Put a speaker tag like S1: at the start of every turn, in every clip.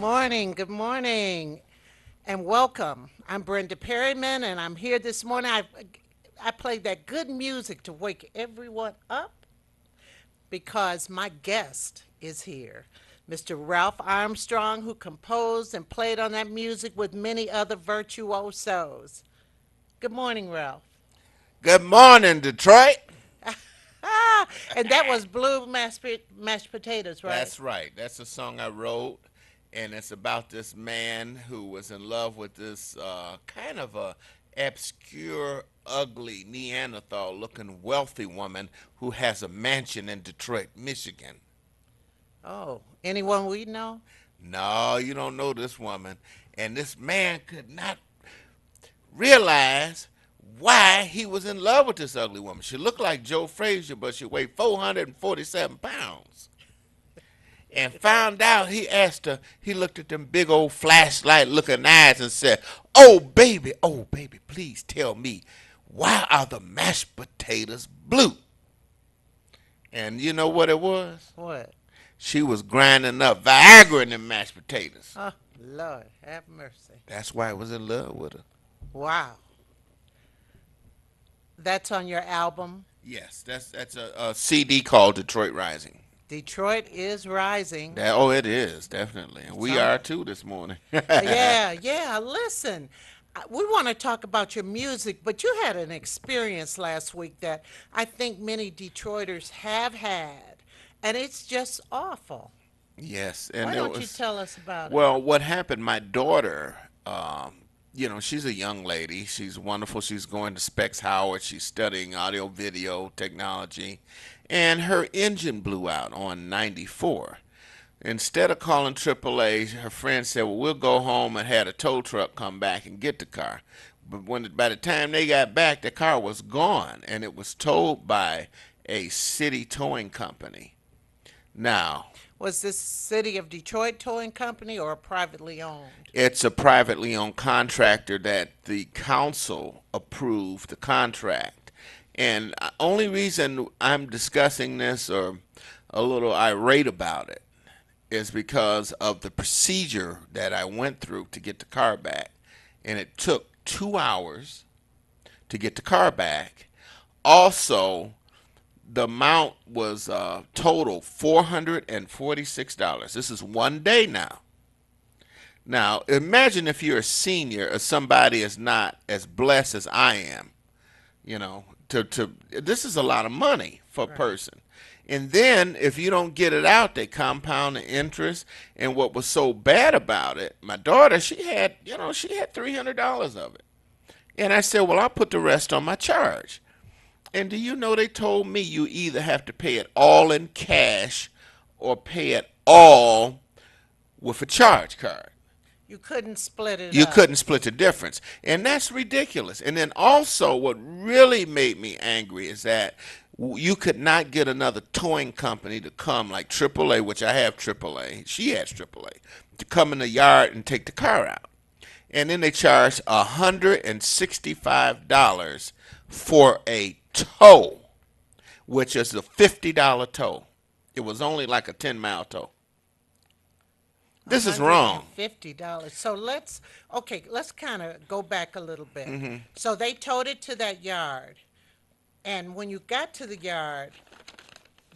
S1: Good morning, and welcome. I'm Brenda Perryman, and I'm here this morning. I played that good music to wake everyone up because my guest is here, Mr. Ralph Armstrong, who composed and played on that music with many other virtuosos. Good morning, Ralph.
S2: Good morning, Detroit.
S1: Ah, and that was Blue Mashed Potatoes, right?
S2: That's right. That's a song I wrote, and it's about this man who was in love with this kind of a obscure, ugly Neanderthal-looking wealthy woman who has a mansion in Detroit, Michigan.
S1: Oh, anyone we know?
S2: No, you don't know this woman. And this man could not realize why he was in love with this ugly woman. She looked like Joe Frazier, but she weighed 447 pounds. And found out, he looked at them big old flashlight looking eyes and said, oh baby, please tell me, why are the mashed potatoes blue? And you know what it was?
S1: What?
S2: She was grinding up Viagra in them mashed potatoes.
S1: Oh, Lord, have mercy.
S2: That's why I was in love with her.
S1: Wow. That's on your album,
S2: Yes, that's a CD called Detroit Rising.
S1: Detroit is Rising.
S2: It is, definitely. And
S1: It's
S2: we
S1: on.
S2: are too this morning.
S1: Yeah. Listen, we want to talk about your music, but you had an experience last week that I think many Detroiters have had, and it's just awful.
S2: Yes,
S1: Why
S2: and it
S1: don't you
S2: was
S1: tell us about it?
S2: well. What happened? My daughter, she's a young lady. She's wonderful. She's going to Specs Howard. She's studying audio video technology, and her engine blew out on 94. Instead of calling AAA, her friend said, "Well, we'll go home," and had a tow truck come back and get the car. But by the time they got back, the car was gone, and it was towed by a city towing company. Now,
S1: Was this City of Detroit Towing Company or privately owned?
S2: it's a privately owned contractor that the council approved the contract. And only reason I'm discussing this or a little irate about it is because of the procedure that I went through to get the car back. And it took 2 hours to get the car back. Also, the amount was total $446. This is one day now. Now, imagine if you're a senior or somebody is not as blessed as I am. To this is a lot of money for a
S1: Right.
S2: person. And then if you don't get it out, they compound the interest. And what was so bad about it, my daughter, she had $300 of it. And I said, well, I'll put the rest on my charge. And do you know they told me you either have to pay it all in cash or pay it all with a charge card.
S1: You couldn't split it
S2: You
S1: up.
S2: couldn't split the difference. And that's ridiculous. And then also, what really made me angry is that you could not get another towing company to come, like AAA, which I have AAA, she has AAA, to come in the yard and take the car out. And then they charged $165 for a tow, which is a $50 tow. It was only like a 10-mile tow. This is wrong.
S1: $150. So let's kind of go back a little bit. So they towed it to that yard. And when you got to the yard,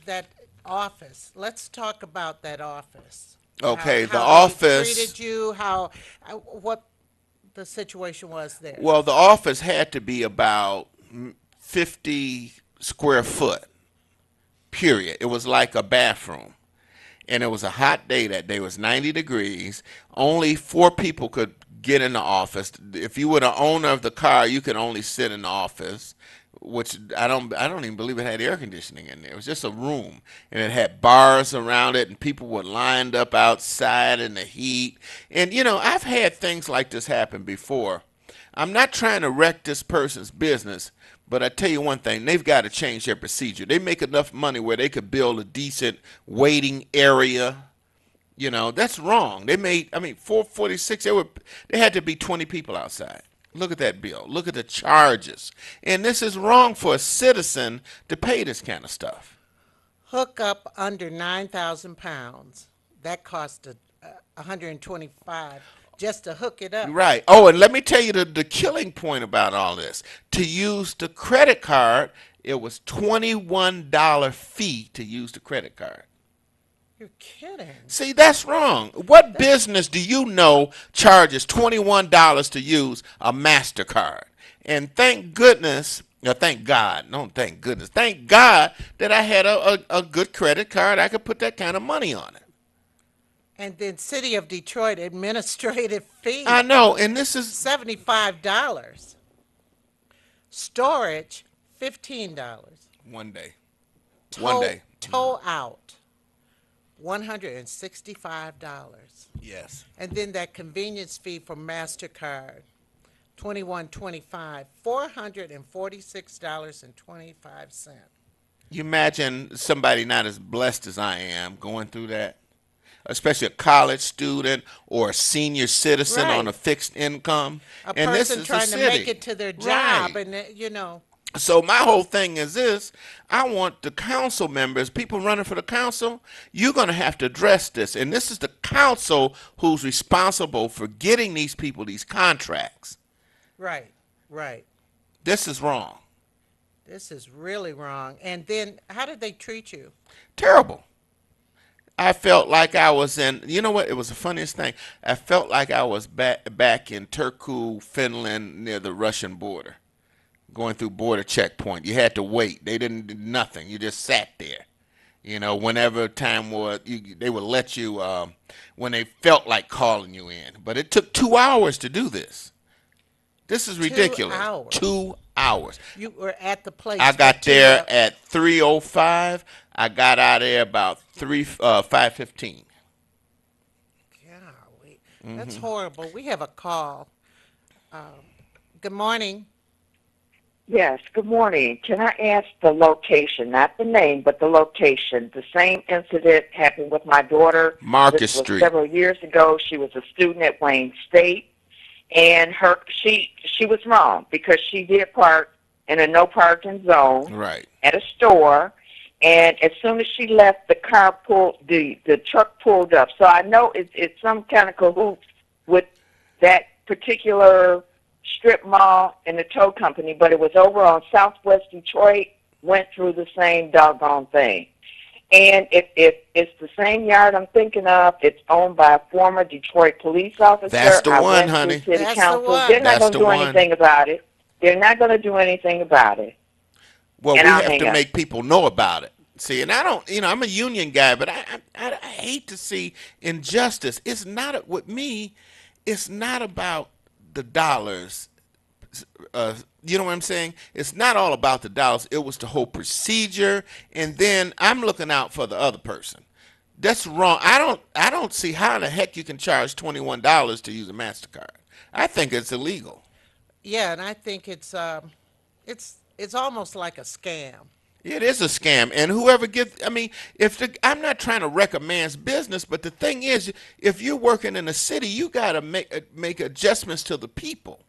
S1: that office, let's talk about that office. How
S2: Okay, the
S1: how they
S2: office.
S1: treated you, what the situation was there.
S2: Well, the office had to be about 50 square foot, period. It was like a bathroom. And it was a hot day that day. It was 90 degrees. Only four people could get in the office. If you were the owner of the car, you could only sit in the office, which I don't even believe it had air conditioning in there. It was just a room, and it had bars around it, and people were lined up outside in the heat. And I've had things like this happen before. I'm not trying to wreck this person's business, but I tell you one thing, they've got to change their procedure. They make enough money where they could build a decent waiting area. That's wrong. They made, 446, they had to be 20 people outside. Look at that bill. Look at the charges. And this is wrong for a citizen to pay this kind of stuff.
S1: Hook up under 9,000 pounds. That cost 125 just to hook it up.
S2: Right. Oh, and let me tell you the killing point about all this. To use the credit card, it was $21 fee to use the credit card.
S1: You're kidding.
S2: See, that's wrong. What
S1: That's
S2: business do you know charges $21 to use a MasterCard? And thank goodness, thank God, no, thank goodness, thank God that I had a good credit card. I could put that kind of money on it.
S1: and then City of Detroit administrative
S2: I
S1: fee
S2: know, and this is
S1: $75. Storage $15.
S2: one day. One
S1: Tow
S2: day.
S1: tow out $165.
S2: Yes.
S1: And then that convenience fee for MasterCard 21.25, $446.25.
S2: You imagine somebody not as blessed as I am going through that, especially a college student or a senior citizen on a
S1: Right.
S2: fixed income.
S1: A
S2: And this
S1: person
S2: is a
S1: trying to make
S2: city.
S1: it to their job
S2: Right.
S1: and
S2: So my whole thing is this. I want the council members, people running for the council, you're going to have to address this. And this is the council who's responsible for getting these people these contracts.
S1: right, right.
S2: This is wrong.
S1: This is really wrong. And then how did they treat you?
S2: Terrible. I felt like I was in, you know what? It was the funniest thing. I felt like I was back in Turku, Finland, near the Russian border, going through border checkpoint. You had to wait. They didn't do nothing. You just sat there. You know, whenever time was, they would let you when they felt like calling you in. But it took 2 hours to do this. This is
S1: Two
S2: ridiculous.
S1: hours.
S2: 2 hours.
S1: You were at the
S2: I
S1: place for
S2: got
S1: two
S2: there
S1: hours.
S2: at 3:05. I got out of there about 5:15.
S1: Golly, that's horrible. We have a call. Um, Good morning.
S3: Yes, good morning. Can I ask the location, not the name, but the location? The same incident happened with my daughter. This
S2: Market
S3: was
S2: Street.
S3: several years ago. She was a student at Wayne State, and she was wrong because she did park in a no parking zone
S2: Right.
S3: at a store, and as soon as she left, the truck pulled up. So I know it's some kind of cahoots with that particular strip mall and the tow company, but it was over on Southwest Detroit, went through the same doggone thing. And if it's the same yard I'm thinking of, it's owned by a former Detroit police
S2: That's
S3: officer.
S2: the
S3: I
S2: one,
S3: went to
S2: honey.
S3: city
S1: That's the
S3: council. They're
S1: one.
S3: not
S2: That's
S3: going to
S2: the
S3: do
S2: one.
S3: anything about it. They're not going to do anything about it.
S2: Well,
S3: And
S2: we
S3: I'll
S2: have
S3: hang
S2: to
S3: up.
S2: make people know about it. See, and I don't, I'm a union guy, but I hate to see injustice. It's not with me. It's not about the dollars. You know what I'm saying? It's not all about the dollars. It was the whole procedure, and then I'm looking out for the other person. That's wrong. I don't see how in the heck you can charge $21 to use a Mastercard. I think it's illegal.
S1: Yeah, and I think it's almost like a scam.
S2: It is a scam, and whoever gets, I mean, I'm not trying to wreck a man's business, but the thing is, if you're working in a city, you got to make adjustments to the people.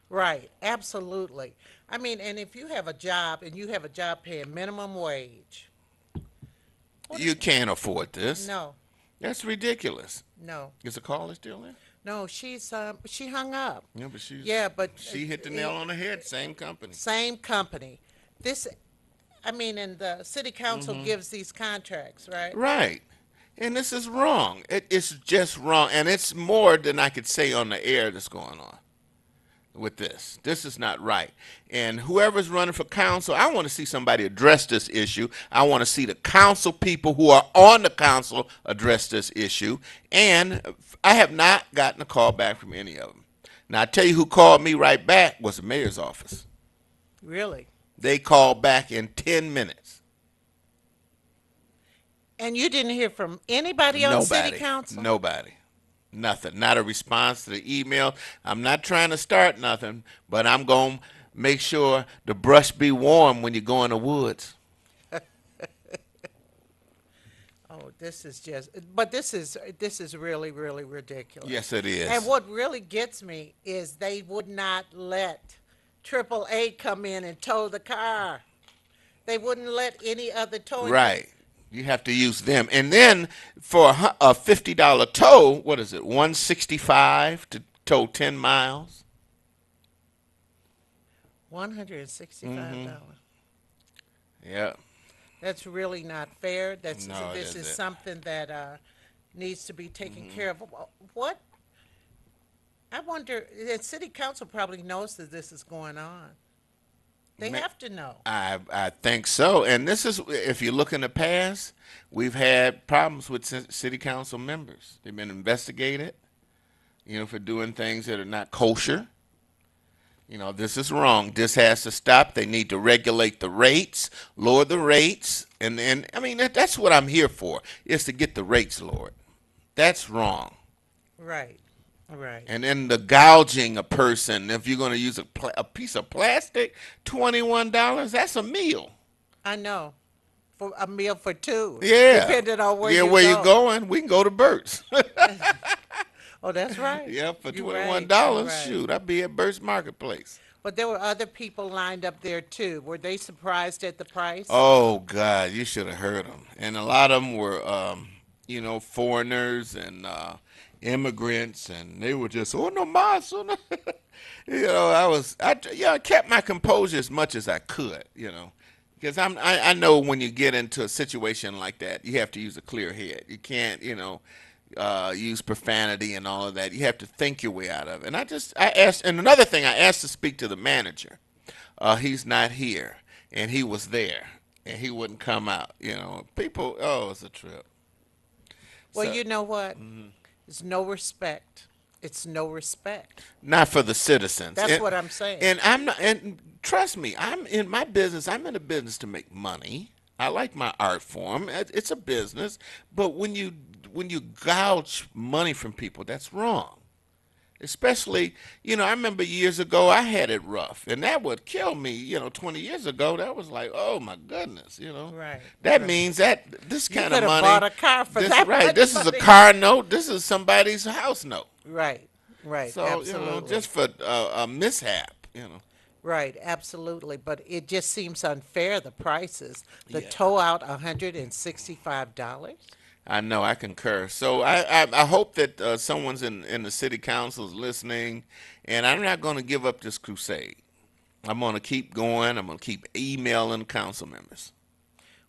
S1: Right, absolutely. I mean, and if you have a job and you have a job paying minimum wage, what
S2: You can't afford this.
S1: no,
S2: That's ridiculous.
S1: no,
S2: Is the caller still there?
S1: no, she hung up.
S2: Yeah, but
S1: Yeah, but
S2: she hit the nail on the head. Same company.
S1: same company. This, I mean, and the city council gives these contracts, right?
S2: Right. And this is wrong. It's just wrong, and it's more than I could say on the air that's going on with this. This is not right. And whoever's running for council, I want to see somebody address this issue. I want to see the council people who are on the council address this issue. And I have not gotten a call back from any of them. Now, I tell you who called me right back was the mayor's office.
S1: Really.
S2: They called back in 10 minutes.
S1: And you didn't hear from anybody on city
S2: Nobody.
S1: council?
S2: Nobody. Nothing. Not a response to the email. I'm not trying to start nothing, but I'm going to make sure the brush be warm when you go in the woods.
S1: Oh, this is really, really ridiculous.
S2: Yes, it is.
S1: And what really gets me is they would not let AAA come in and tow the car. They wouldn't let any other towing.
S2: Right. You have to use them, and then for a $50 tow, what is it? 165 to tow 10 miles.
S1: $165.
S2: Yeah.
S1: That's really not fair. That's
S2: No, it
S1: this is
S2: isn't.
S1: something that needs to be taken care of. What I wonder, the city council probably knows that this is going on. They
S2: Ma-
S1: have to know.
S2: I think so. And this is, if you look in the past, we've had problems with city council members. They've been investigated, for doing things that are not kosher. This is wrong. This has to stop. They need to regulate the rates, lower the rates, and I mean that's what I'm here for, is to get the rates lowered. That's wrong.
S1: Right. Right.
S2: And then the gouging a person, if you're going to use a piece of plastic, $21, that's a meal.
S1: I know. For a meal for two,
S2: Yeah.
S1: depending on where
S2: Yeah,
S1: you
S2: where you
S1: go.
S2: going? We can go to Burt's.
S1: Oh, that's right.
S2: Yeah, for
S1: You're
S2: $21,
S1: right. You're right.
S2: shoot, I'd be at Burt's Marketplace.
S1: But there were other people lined up there too. Were they surprised at the price?
S2: Oh God, you should have heard them. And a lot of them were, foreigners and immigrants, and they were just, oh no mas, oh, no. I kept my composure as much as I could, because I know when you get into a situation like that, you have to use a clear head. You can't, use profanity and all of that. You have to think your way out of it. And I asked, and another thing, I asked to speak to the manager. He's not here, and he was there, and he wouldn't come out. People. Oh, it's a trip.
S1: Well,
S2: So
S1: you know what? It's no respect. It's no respect.
S2: not for the citizens.
S1: That's what I'm saying.
S2: And I'm not. And trust me, I'm in my business. I'm in a business to make money. I like my art form. It's a business. But when you gouge money from people, that's wrong. Especially, I remember years ago I had it rough, and that would kill me. 20 years ago, that was like, oh my goodness.
S1: Right.
S2: That
S1: Right.
S2: means that this
S1: You
S2: kind of
S1: could have
S2: money,
S1: bought a car for
S2: this
S1: that
S2: right,
S1: much
S2: this is a
S1: money.
S2: car note. This is somebody's house note.
S1: Right. Right.
S2: So
S1: Absolutely.
S2: just for a mishap.
S1: Right. Absolutely. But it just seems unfair. The prices. The
S2: Yeah.
S1: tow out $165.
S2: I know, I concur. So I hope that someone's in the city council is listening, and I'm not going to give up this crusade. I'm going to keep going. I'm going to keep emailing council members.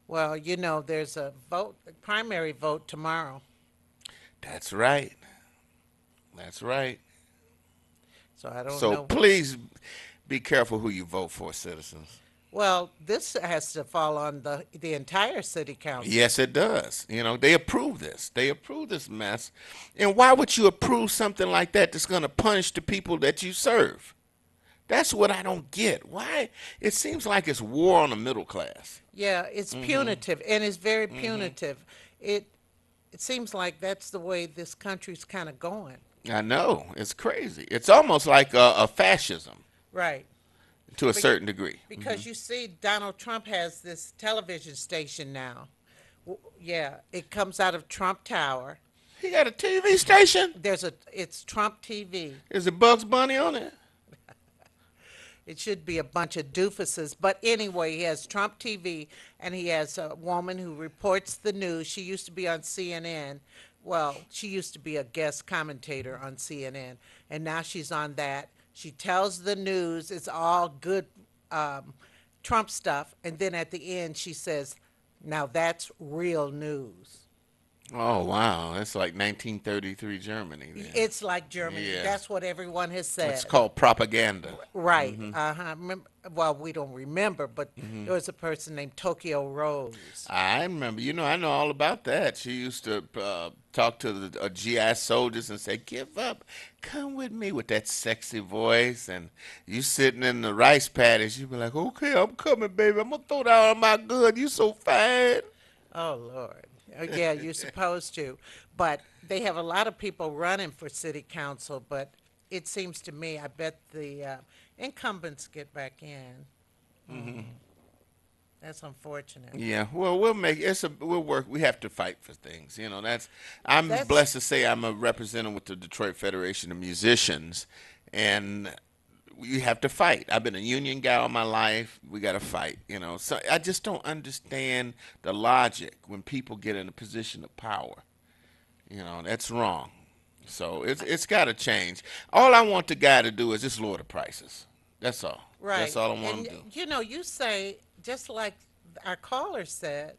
S1: Well, there's a primary vote tomorrow.
S2: That's right. That's right.
S1: So I don't
S2: So
S1: know.
S2: please be careful who you vote for, citizens.
S1: Well, this has to fall on the entire city council.
S2: Yes, it does. They approve this. They approve this mess. And why would you approve something like that that's going to punish the people that you serve? That's what I don't get. Why? It seems like it's war on the middle class.
S1: Yeah, it's punitive, and it's very punitive. It seems like that's the way this country's kind of going.
S2: I know. It's crazy. It's almost like a fascism
S1: Right.
S2: to a
S1: Be-
S2: certain degree.
S1: Because you see, Donald Trump has this television station now. Yeah, it comes out of Trump Tower.
S2: He got a TV station?
S1: It's Trump TV.
S2: Is it Bugs Bunny on it?
S1: It should be a bunch of doofuses. But anyway, he has Trump TV, and he has a woman who reports the news. She used to be on CNN. Well, she used to be a guest commentator on CNN, and now she's on that. She tells the news. It's all good Trump stuff. And then at the end, she says, now that's real news.
S2: Oh, wow. That's like 1933 Germany then.
S1: It's like Germany.
S2: Yeah.
S1: That's what everyone has said.
S2: It's called propaganda.
S1: Right. Uh-huh. Well, we don't remember, but there was a person named Tokyo Rose.
S2: I remember. I know all about that. She used to talk to the GI soldiers and say, give up. Come with me, with that sexy voice. And you sitting in the rice paddies, you be like, okay, I'm coming, baby. I'm going to throw down my gun. You so fine.
S1: Oh, Lord. Yeah, you're supposed to. But they have a lot of people running for city council, but it seems to me, I bet the incumbents get back in. That's unfortunate.
S2: Yeah, well, we'll work. We have to fight for things. I'm
S1: That's
S2: blessed to say I'm a representative with the Detroit Federation of Musicians, and you have to fight. I've been a union guy all my life. We got to fight, you know. So I just don't understand the logic when people get in a position of power. You know, that's wrong. So it's got to change. All I want the guy to do is just lower the prices. That's all. That's
S1: Right.
S2: all I want him
S1: And
S2: to do.
S1: you know, you say just like our caller said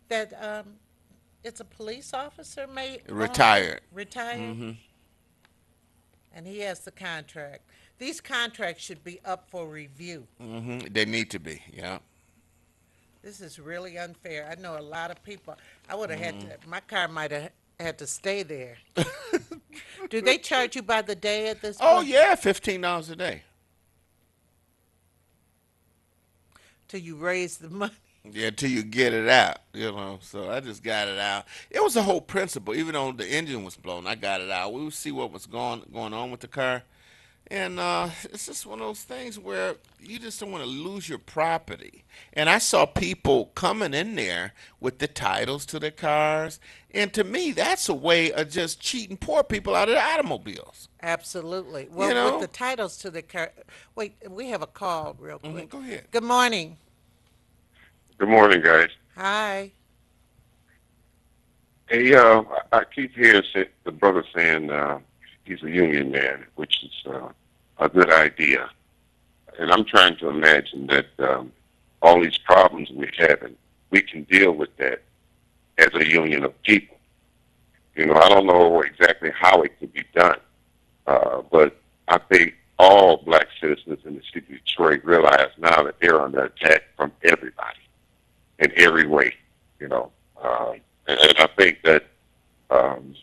S1: that it's a police officer may own the
S2: Retired.
S1: retired and he has the contract. These contracts should be up for review.
S2: They need to be. Yeah.
S1: This is really unfair. I know a lot of people. I would have had to. My car might have had to stay there. Do they charge you by the day at this
S2: Oh
S1: point?
S2: yeah, $15 a day.
S1: Till you raise the money?
S2: Yeah, till you get it out, you know. So I just got it out. It was a whole principle. Even though the engine was blown, I got it out. We would see what was going on with the car, and it's just one of those things where you just don't want to lose your property. And I saw people coming in there with the titles to their cars, and to me, that's a way of just cheating poor people out of their automobiles.
S1: Absolutely.
S2: You
S1: Well, with
S2: know.
S1: the titles to the car. Wait, we have a call real quick.
S2: Go ahead.
S1: Good morning.
S4: Good morning, guys.
S1: Hi.
S4: Hey, I keep hearing the brother saying he's a union man, which is a good idea. And I'm trying to imagine that all these problems we're having, we can deal with that as a union of people. You know, I don't know exactly how it could be done, but I think all black citizens in the city of Detroit realize now that they're under attack from everybody in every way, you know. And I think that um,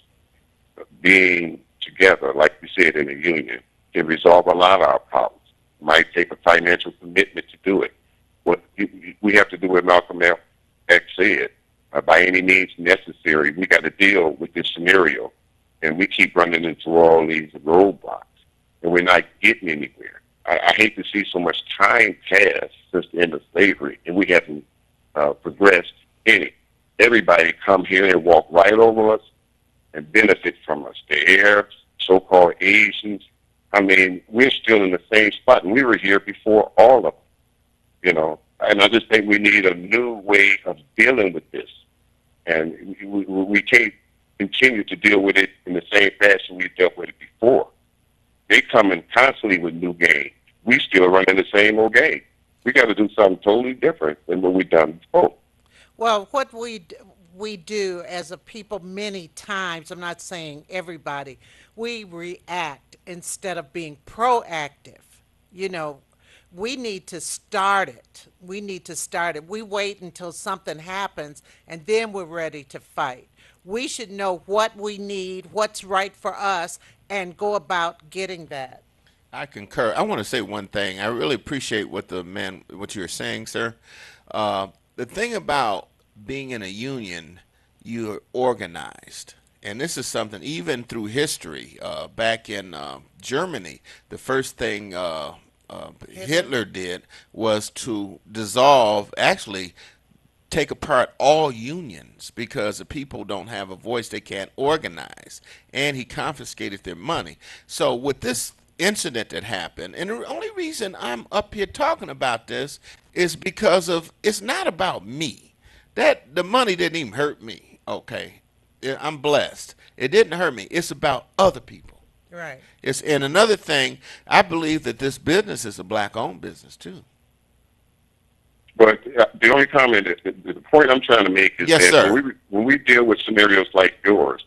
S4: being together, like we said, in a union, can resolve a lot of our problems. It might take a financial commitment to do it. What we have to do what Malcolm X said, by any means necessary, we got to deal with this scenario. And we keep running into all these roadblocks, and we're not getting anywhere. I hate to see so much time pass since the end of slavery, and we haven't progressed any. Everybody come here and walk right over us and benefit from us. The Arabs, so-called Asians. I mean, we're still in the same spot, and we were here before all of them, you know. And I just think we need a new way of dealing with this. And we can't continue to deal with it in the same fashion we dealt with it before. They come in constantly with new game. We still running the same old game. We got to do something totally different than what we've done before.
S1: Well, what we do as a people many times, I'm not saying everybody, we react instead of being proactive. You know, we need to start it. We need to start it. We wait until something happens and then we're ready to fight. We should know what we need, what's right for us, and go about getting that.
S2: I concur. I want to say one thing. I really appreciate what you're saying, sir. The thing about being in a union, you're organized. And this is something, even through history, back in Germany, the first thing
S1: Hitler?
S2: Hitler did was to dissolve, actually, take apart all unions because the people don't have a voice, they can't organize, and he confiscated their money. So with this incident that happened, and the only reason I'm up here talking about this is because of it's not about me. That the money didn't even hurt me. Okay, yeah, I'm blessed. It didn't hurt me. It's about other people.
S1: Right.
S2: It's and another thing, I believe that this business is a black-owned business too.
S4: But the only comment, the point I'm trying to make is
S2: Yes,
S4: that
S2: sir.
S4: when we deal with scenarios like yours,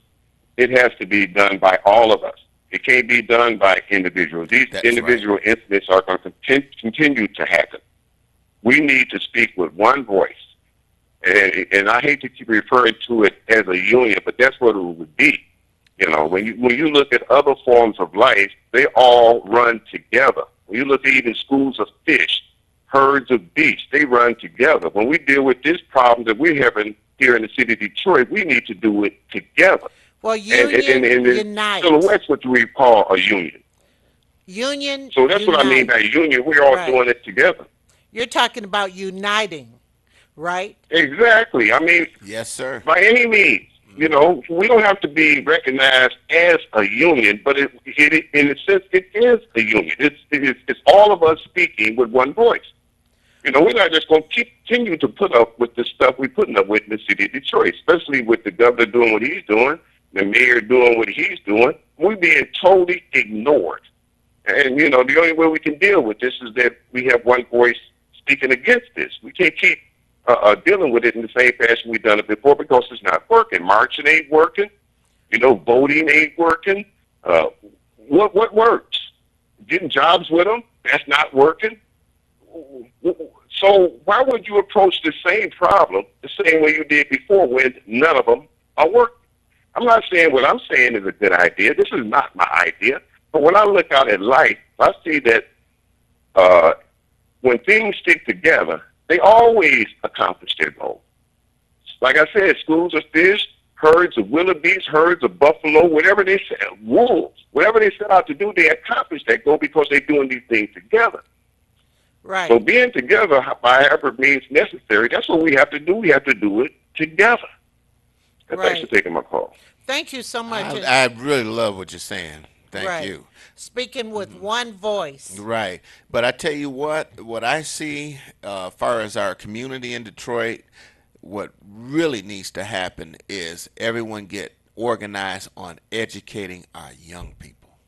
S4: it has to be done by all of us. It can't be done by individuals. These
S2: That's right.
S4: individual incidents are going to continue to happen. We need to speak with one voice. And I hate to keep referring to it as a union, but that's what it would be. You know, when you look at other forms of life, they all run together. When you look at even schools of fish, herds of beasts, they run together. When we deal with this problem that we're having here in the city of Detroit, we need to do it together.
S1: Well,
S4: And
S1: unite.
S4: silhouette's what we call a union.
S1: Union,
S4: So that's what I mean
S1: unite.
S4: by union. We're all
S1: Right.
S4: doing it together.
S1: You're talking about uniting, right?
S4: Exactly. I mean,
S2: Yes, sir.
S4: by any means. You know, we don't have to be recognized as a union, but in a sense, it is a union. It's all of us speaking with one voice. You know, we're not just going to continue to put up with the stuff we're putting up with in the city of Detroit, especially with the governor doing what he's doing, the mayor doing what he's doing. We're being totally ignored. And, you know, the only way we can deal with this is that we have one voice speaking against this. We can't keep dealing with it in the same fashion we've done it before because it's not working. Marching ain't working. You know, voting ain't working. What works? Getting jobs with them? That's not working. So why would you approach the same problem the same way you did before when none of them are working? I'm not saying what I'm saying is a good idea. This is not my idea. But when I look out at life, I see that when things stick together, they always accomplish their goal. Like I said, schools of fish, herds of wildebeest, herds of buffalo, whatever they set, wolves, whatever they set out to do, they accomplish that goal because they're doing these things together.
S1: Right.
S4: So being together by however means necessary, that's what we have to do. We have to do it together. And thanks for
S1: Right.
S4: taking my call.
S1: Thank you so much.
S2: I really love what you're saying. Thank
S1: Right.
S2: you.
S1: Speaking with one voice.
S2: Right. But I tell you what I see as far as our community in Detroit, what really needs to happen is everyone get organized on educating our young people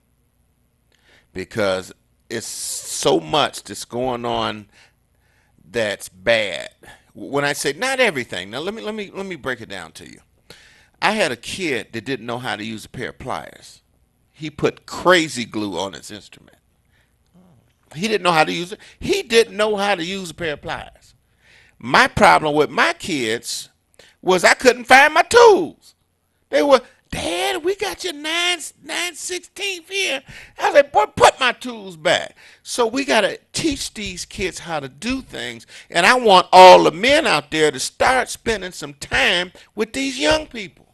S2: because it's so much that's going on that's bad. When I say not everything, now let me break it down to you. I had a kid that didn't know how to use a pair of pliers. He put crazy glue on his instrument. He didn't know how to use it. He didn't know how to use a pair of pliers. My problem with my kids was I couldn't find my tools. They were, Dad, we got your 9/16 here. I was like, boy, put my tools back. So we got to teach these kids how to do things. And I want all the men out there to start spending some time with these young people.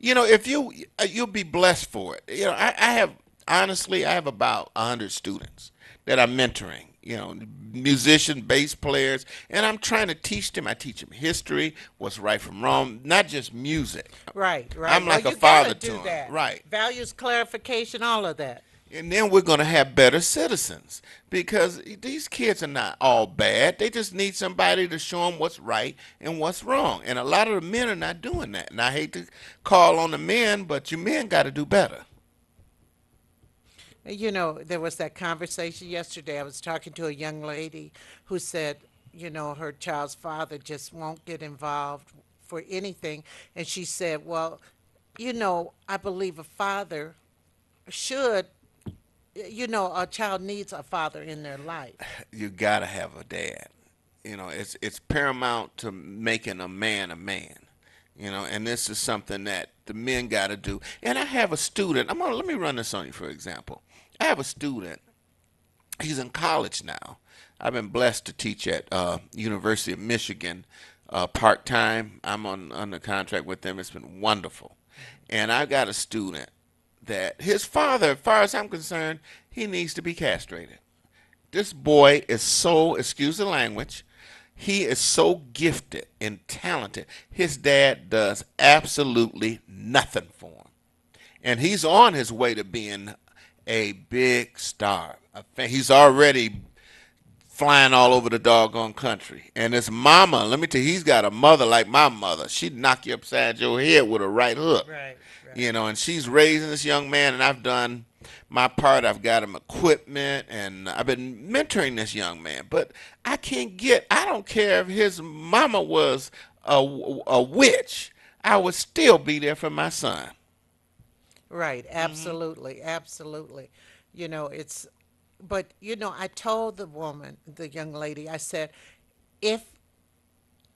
S2: You know, if you'll be blessed for it. You know, I have honestly, I have about 100 students that I'm mentoring. You know, musicians, bass players, and I'm trying to teach them. I teach them history, what's right from wrong, not just music.
S1: Right, right.
S2: I'm like
S1: Well,
S2: a
S1: you gotta
S2: father
S1: do
S2: to them.
S1: that.
S2: Right.
S1: Values clarification, all of that.
S2: And then we're going to have better citizens because these kids are not all bad. They just need somebody to show them what's right and what's wrong. And a lot of the men are not doing that. And I hate to call on the men, but you men got to do better.
S1: You know, there was that conversation yesterday. I was talking to a young lady who said, you know, her child's father just won't get involved for anything. And she said, well, you know, I believe a father should, you know, a child needs a father in their life.
S2: You got to have a dad. You know, it's paramount to making a man a man. You know, and this is something that the men got to do. And I have a student. Let me run this on you for example. I have a student. He's in college now. I've been blessed to teach at University of Michigan part time. I'm on under contract with them. It's been wonderful. And I got a student that his father, as far as I'm concerned, he needs to be castrated. This boy is so, excuse the language, he is so gifted and talented. His dad does absolutely nothing for him. And he's on his way to being a big star. He's already flying all over the doggone country. And his mama, let me tell you, he's got a mother like my mother. She'd knock you upside your head with a right hook.
S1: Right,
S2: You know, and she's raising this young man, and I've done my part. I've got him equipment, and I've been mentoring this young man. But I don't care if his mama was a witch, I would still be there for my son.
S1: right. Absolutely, absolutely. You know, but you know, I told the woman, the young lady, I said, if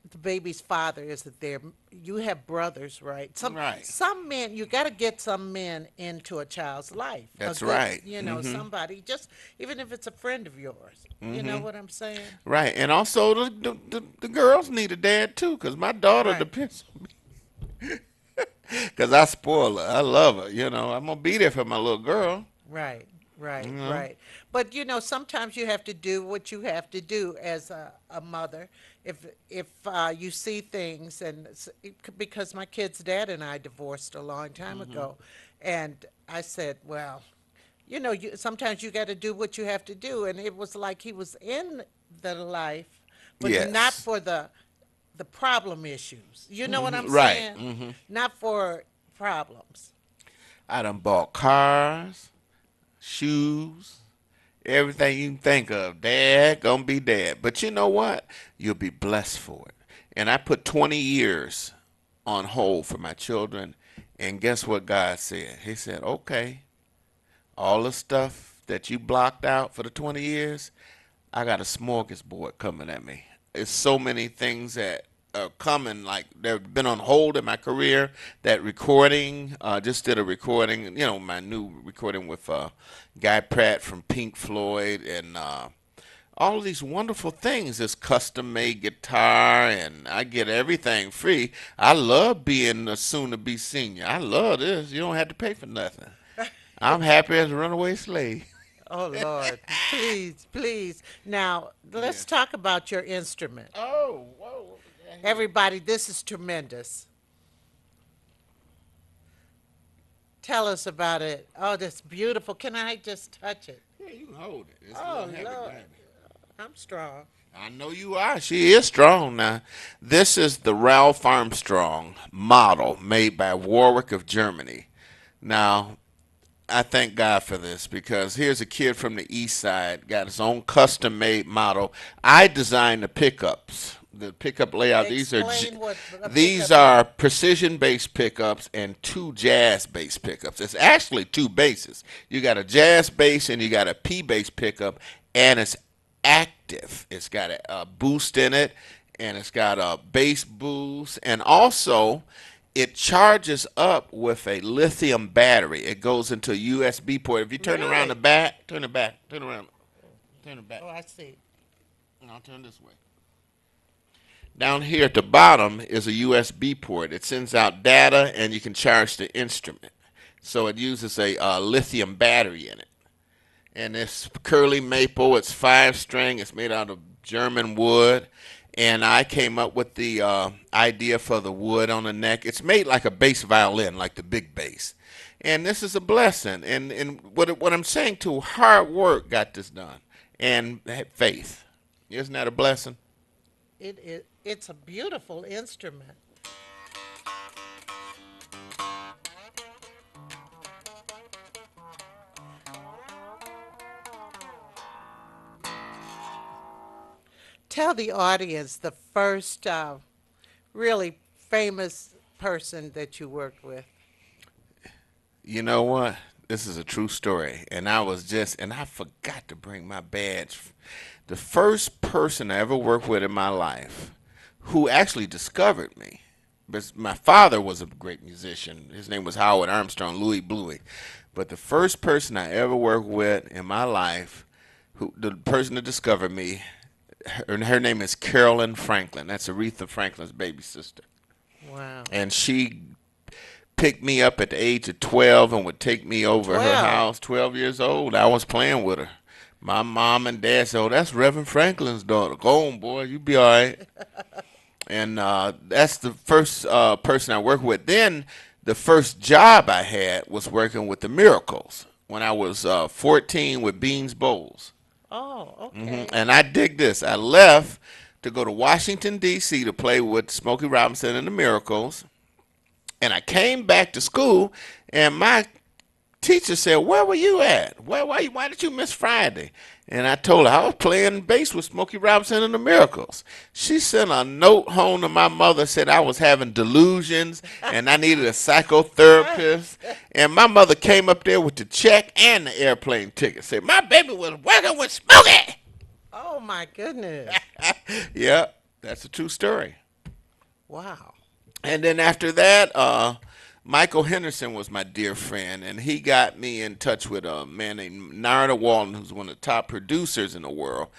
S1: the baby's father isn't there, you have brothers, right?
S2: Right.
S1: Some men, you got to get some men into a child's life.
S2: That's right.
S1: You know, somebody, just even if it's a friend of yours. You know what I'm saying?
S2: Right. And also, the girls need a dad, too, because my daughter
S1: Right.
S2: depends on me. Because I spoil her. I love her. You know, I'm going to be there for my little girl.
S1: Right, right,
S2: You know?
S1: right. But you know, sometimes you have to do what you have to do as a mother. if you see things, and because my kid's dad and I divorced a long time
S2: Hmm.
S1: ago, and I said, well, sometimes you got to do what you have to do, and it was like he was in the life, but not
S2: Yes.
S1: for the problem issues. You know what I'm
S2: Right.
S1: saying? Not for problems.
S2: I done bought cars, shoes, everything you can think of. Dad gonna be dad. But you know what? You'll be blessed for it. And I put 20 years on hold for my children. And guess what God said? He said, okay, all the stuff that you blocked out for the 20 years, I got a smorgasbord coming at me. It's so many things that are coming, like they've been on hold in my career. That recording, just did a recording, my new recording with Guy Pratt from Pink Floyd, and all of these wonderful things. This custom made guitar, and I get everything free. I love being a soon to be senior. I love this. You don't have to pay for nothing. I'm happy as a runaway slave.
S1: Oh Lord, please, please. Now let's
S2: Yes.
S1: talk about your instrument.
S2: Oh, whoa, what was that here?
S1: Everybody, this is tremendous. Tell us about it. Oh, that's beautiful. Can I just touch it?
S2: Yeah, you can hold it. It's a
S1: Oh
S2: little heavy.
S1: Lord,
S2: Grab it.
S1: I'm strong.
S2: I know you are. She is strong now. This is the Ralph Armstrong model made by Warwick of Germany. Now, I thank God for this because here's a kid from the east side, got his own custom made model. I designed the pickups, the pickup layout.
S1: Explain what a
S2: These
S1: pickup is.
S2: are precision based pickups and two jazz based pickups. It's actually two basses. You got a jazz bass and you got a P bass pickup, and it's active. It's got a boost in it, and it's got a bass boost, and also it charges up with a lithium battery. It goes into a USB port. If you turn around the
S1: Really?
S2: back, turn it back, turn around, turn it back.
S1: Oh, I see.
S2: And I'll turn this way. Down here at the bottom is a USB port. It sends out data, and you can charge the instrument. So it uses a lithium battery in it, and it's curly maple. It's 5 string. It's made out of German wood, and I came up with the idea for the wood on the neck. It's made like a bass violin, like the big bass, and this is a blessing. And what I'm saying too, hard work got this done, and faith. Isn't that a blessing?
S1: It's a beautiful instrument. Tell the audience the first really famous person that you worked with.
S2: You know what? This is a true story, and I forgot to bring my badge. The first person I ever worked with in my life who actually discovered me, but my father was a great musician. His name was Howard Armstrong, Louis Bluey. But the first person I ever worked with in my life, the person that discovered me, her name is Carolyn Franklin. That's Aretha Franklin's baby sister.
S1: Wow.
S2: And she picked me up at the age of 12 and would take me over her
S1: 12.
S2: house. 12 years old, I was playing with her. My mom and dad said, "Oh, that's Reverend Franklin's daughter. Go on, boy, you be all right." And that's the first person I worked with. Then the first job I had was working with the Miracles when I was 14 with Beans Bowles.
S1: Oh, okay.
S2: And I dig this. I left to go to Washington, D.C. to play with Smokey Robinson and the Miracles. And I came back to school, and my teacher said, "Where were you at? Why did you miss Friday?" And I told her I was playing bass with Smokey Robinson and the Miracles. She sent a note home to my mother, said I was having delusions and I needed a psychotherapist. And my mother came up there with the check and the airplane ticket. Said my baby was working with Smokey.
S1: Oh my goodness.
S2: Yeah, that's a true story.
S1: Wow.
S2: And then after that, Michael Henderson was my dear friend, and he got me in touch with a man named Narada Walton, who's one of the top producers in the world.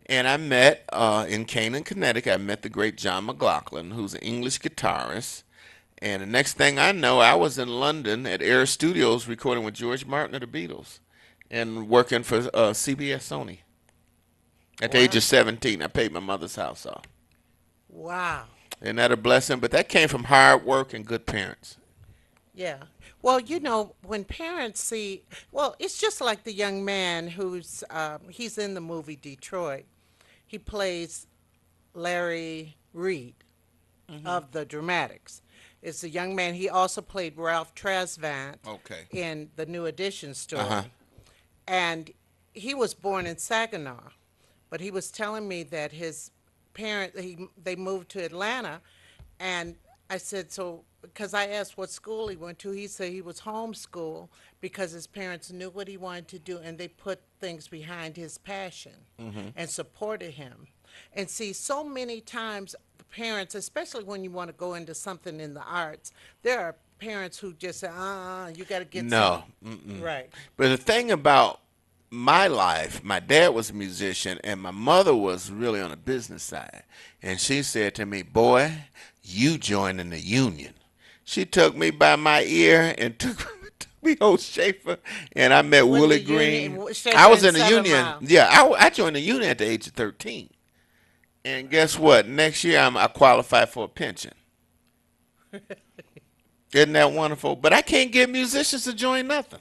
S2: And I met in Canaan, Connecticut. I met the great John McLaughlin, who's an English guitarist. And the next thing I know, I was in London at Air Studios recording with George Martin of the Beatles, and working for CBS Sony. At the age
S1: Wow.
S2: of 17, I paid my mother's house off.
S1: Wow.
S2: Isn't that a blessing? But that came from hard work and good parents.
S1: Yeah. Well, when parents see, well, it's just like the young man he's in the movie Detroit. He plays Larry Reed
S2: Hmm.
S1: of the Dramatics. It's a young man. He also played Ralph Tresvant
S2: Okay.
S1: in the New Edition
S2: Uh huh.
S1: story. And he was born in Saginaw, but he was telling me that his they moved to Atlanta, and I said, so, because I asked what school he went to, he said he was homeschooled because his parents knew what he wanted to do and they put things behind his passion
S2: Hmm.
S1: and supported him. And see, so many times parents, especially when you want to go into something in the arts, there are parents who just say, you got to get
S2: No.
S1: some.
S2: Mm-mm.
S1: Right.
S2: But the thing about my life, my dad was a musician, and my mother was really on the business side. And she said to me, "Boy, you joining the union." She took me by my ear and took me old Schaefer, and I met
S1: When
S2: Willie
S1: the
S2: Green.
S1: union,
S2: I
S1: Schaefer
S2: was
S1: and
S2: in the
S1: 7 Mile.
S2: union. Yeah, I joined the union at the age of 13. And guess what? Next year I qualified for a pension. Isn't that wonderful? But I can't get musicians to join nothing.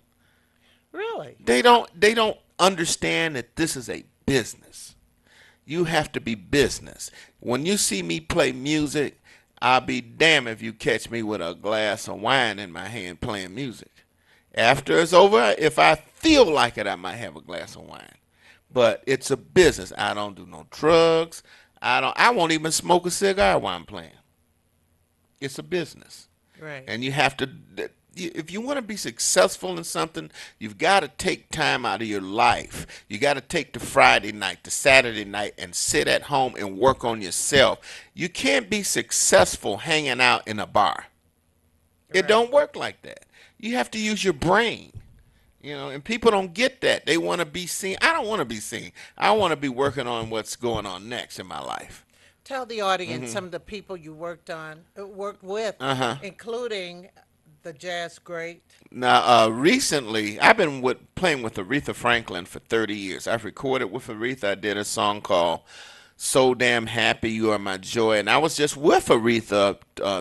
S1: Really?
S2: They don't understand that this is a business. You have to be business. When you see me play music, I'll be damned if you catch me with a glass of wine in my hand playing music. After it's over, if I feel like it, I might have a glass of wine. But it's a business. I don't do no drugs. I won't even smoke a cigar while I'm playing. It's a business.
S1: Right.
S2: And you have to, if you want to be successful in something, you've got to take time out of your life. You got to take the Friday night, the Saturday night, and sit at home and work on yourself. You can't be successful hanging out in a bar. It
S1: Right.
S2: don't work like that. You have to use your brain. And people don't get that. They want to be seen. I don't want to be seen. I want to be working on what's going on next in my life.
S1: Tell the audience
S2: Hmm.
S1: some of the people you worked with,
S2: Uh huh.
S1: including the jazz great.
S2: Now, recently, I've been playing with Aretha Franklin for 30 years. I've recorded with Aretha. I did a song called "So Damn Happy You Are My Joy," and I was just with Aretha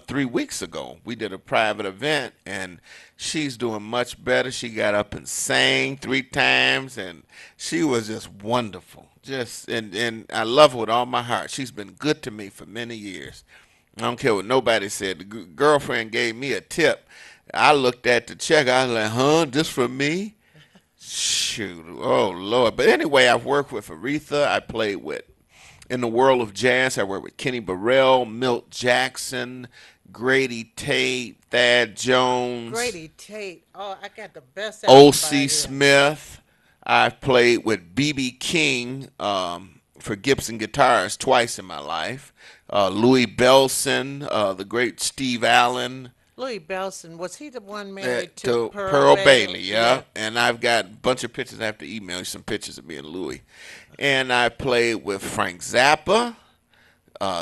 S2: 3 weeks ago. We did a private event, and she's doing much better. She got up and sang 3 times, and she was just wonderful. And I love her with all my heart. She's been good to me for many years. I don't care what nobody said. The girlfriend gave me a tip. I looked at the check. I was like, huh, this for me? Shoot. Oh, Lord. But anyway, I've worked with Aretha. I played with, in the world of jazz, I worked with Kenny Burrell, Milt Jackson, Grady Tate, Thad Jones,
S1: Grady Tate. Oh, I got the best album by
S2: O.C.
S1: him.
S2: Smith. I've played with B.B. King for Gibson guitars twice in my life. Louis Bellson, the great Steve Allen,
S1: Louis Bellson, was he the one married to
S2: to
S1: Pearl
S2: Pearl Bailey,
S1: Bailey?
S2: yeah.
S1: Yeah.
S2: And I've got a bunch of pictures. I have to email you some pictures of me and Louis. And I played with Frank Zappa,